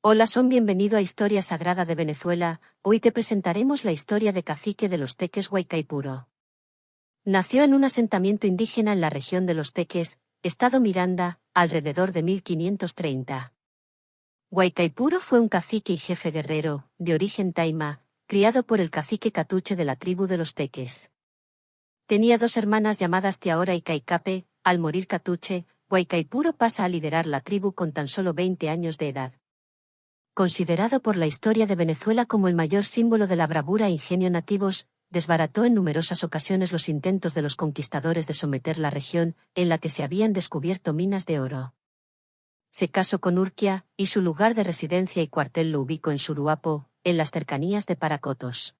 Hola, bienvenido a Historia Sagrada de Venezuela. Hoy te presentaremos la historia de cacique de los Teques Guaycaipuro. Nació en un asentamiento indígena en la región de los Teques, estado Miranda, alrededor de 1530. Guaycaipuro fue un cacique y jefe guerrero, de origen taima, criado por el cacique Catuche de la tribu de los Teques. Tenía dos hermanas llamadas Tiahora y Caicape. Al morir Catuche, Guaycaipuro pasa a liderar la tribu con tan solo 20 años de edad. Considerado por la historia de Venezuela como el mayor símbolo de la bravura e ingenio nativos, desbarató en numerosas ocasiones los intentos de los conquistadores de someter la región, en la que se habían descubierto minas de oro. Se casó con Urquia, y su lugar de residencia y cuartel lo ubicó en Suruapo, en las cercanías de Paracotos.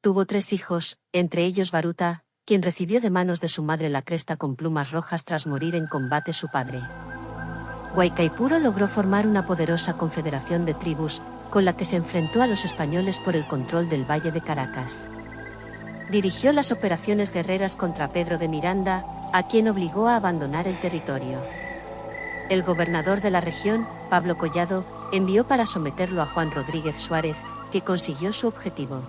Tuvo 3 hijos, entre ellos Baruta, quien recibió de manos de su madre la cresta con plumas rojas tras morir en combate su padre. Guaycaipuro logró formar una poderosa confederación de tribus, con la que se enfrentó a los españoles por el control del Valle de Caracas. Dirigió las operaciones guerreras contra Pedro de Miranda, a quien obligó a abandonar el territorio. El gobernador de la región, Pablo Collado, envió para someterlo a Juan Rodríguez Suárez, que consiguió su objetivo.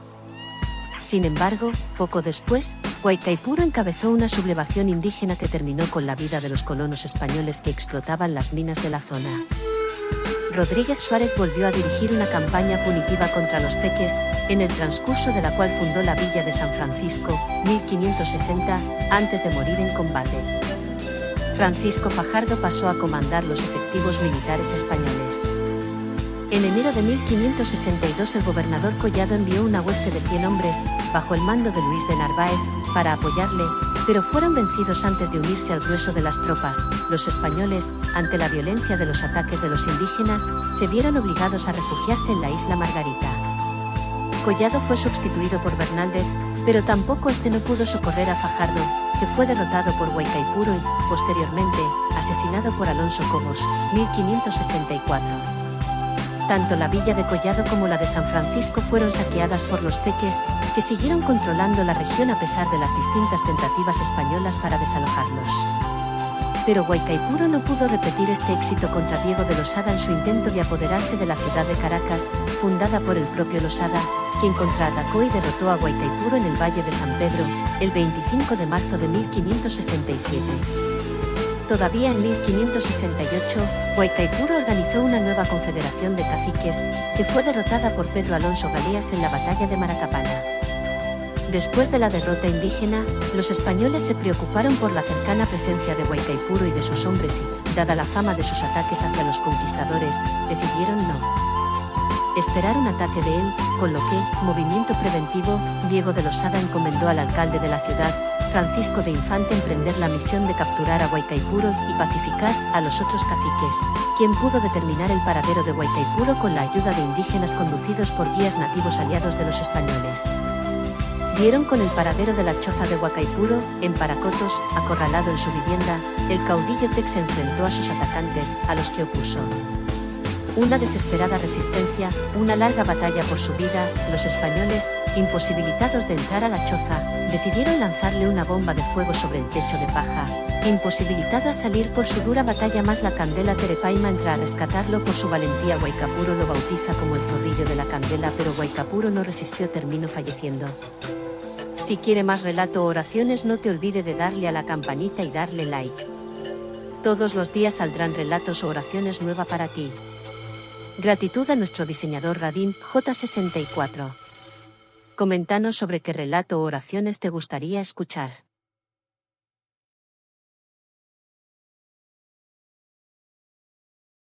Sin embargo, poco después, Guaycaipuro encabezó una sublevación indígena que terminó con la vida de los colonos españoles que explotaban las minas de la zona. Rodríguez Suárez volvió a dirigir una campaña punitiva contra los teques, en el transcurso de la cual fundó la villa de San Francisco, 1560, antes de morir en combate. Francisco Fajardo pasó a comandar los efectivos militares españoles. En enero de 1562 el gobernador Collado envió una hueste de 100 hombres, bajo el mando de Luis de Narváez, para apoyarle, pero fueron vencidos antes de unirse al grueso de las tropas. Los españoles, ante la violencia de los ataques de los indígenas, se vieron obligados a refugiarse en la isla Margarita. Collado fue sustituido por Bernaldez, pero tampoco este no pudo socorrer a Fajardo, que fue derrotado por Guaycaipuro y, posteriormente, asesinado por Alonso Cobos, 1564. Tanto la villa de Collado como la de San Francisco fueron saqueadas por los teques, que siguieron controlando la región a pesar de las distintas tentativas españolas para desalojarlos. Pero Guaycaipuro no pudo repetir este éxito contra Diego de Losada en su intento de apoderarse de la ciudad de Caracas, fundada por el propio Losada, quien contraatacó y derrotó a Guaycaipuro en el Valle de San Pedro, el 25 de marzo de 1567. Todavía en 1568, Guaycaipuro organizó una nueva confederación de caciques, que fue derrotada por Pedro Alonso Galeas en la batalla de Maracapana. Después de la derrota indígena, los españoles se preocuparon por la cercana presencia de Guaycaipuro y de sus hombres y, dada la fama de sus ataques hacia los conquistadores, decidieron esperar un ataque de él, con lo que, movimiento preventivo, Diego de Losada encomendó al alcalde de la ciudad, Francisco de Infante, emprender la misión de capturar a Guaycaipuro y pacificar a los otros caciques, quien pudo determinar el paradero de Guaycaipuro con la ayuda de indígenas conducidos por guías nativos aliados de los españoles. Dieron con el paradero de la choza de Guaycaipuro, en Paracotos, acorralado en su vivienda, el caudillo Tex se enfrentó a sus atacantes, a los que opuso una desesperada resistencia, una larga batalla por su vida. Los españoles, imposibilitados de entrar a la choza, decidieron lanzarle una bomba de fuego sobre el techo de paja. Imposibilitada a salir por su dura batalla, más la Candela Terepaima entra a rescatarlo por su valentía. Guaycaipuro lo bautiza como el zorrillo de la Candela, pero Guaycaipuro no resistió, terminó falleciendo. Si quiere más relato o oraciones, no te olvide de darle a la campanita y darle like. Todos los días saldrán relatos o oraciones nueva para ti. Gratitud a nuestro diseñador Radin J64. Coméntanos sobre qué relato o oraciones te gustaría escuchar.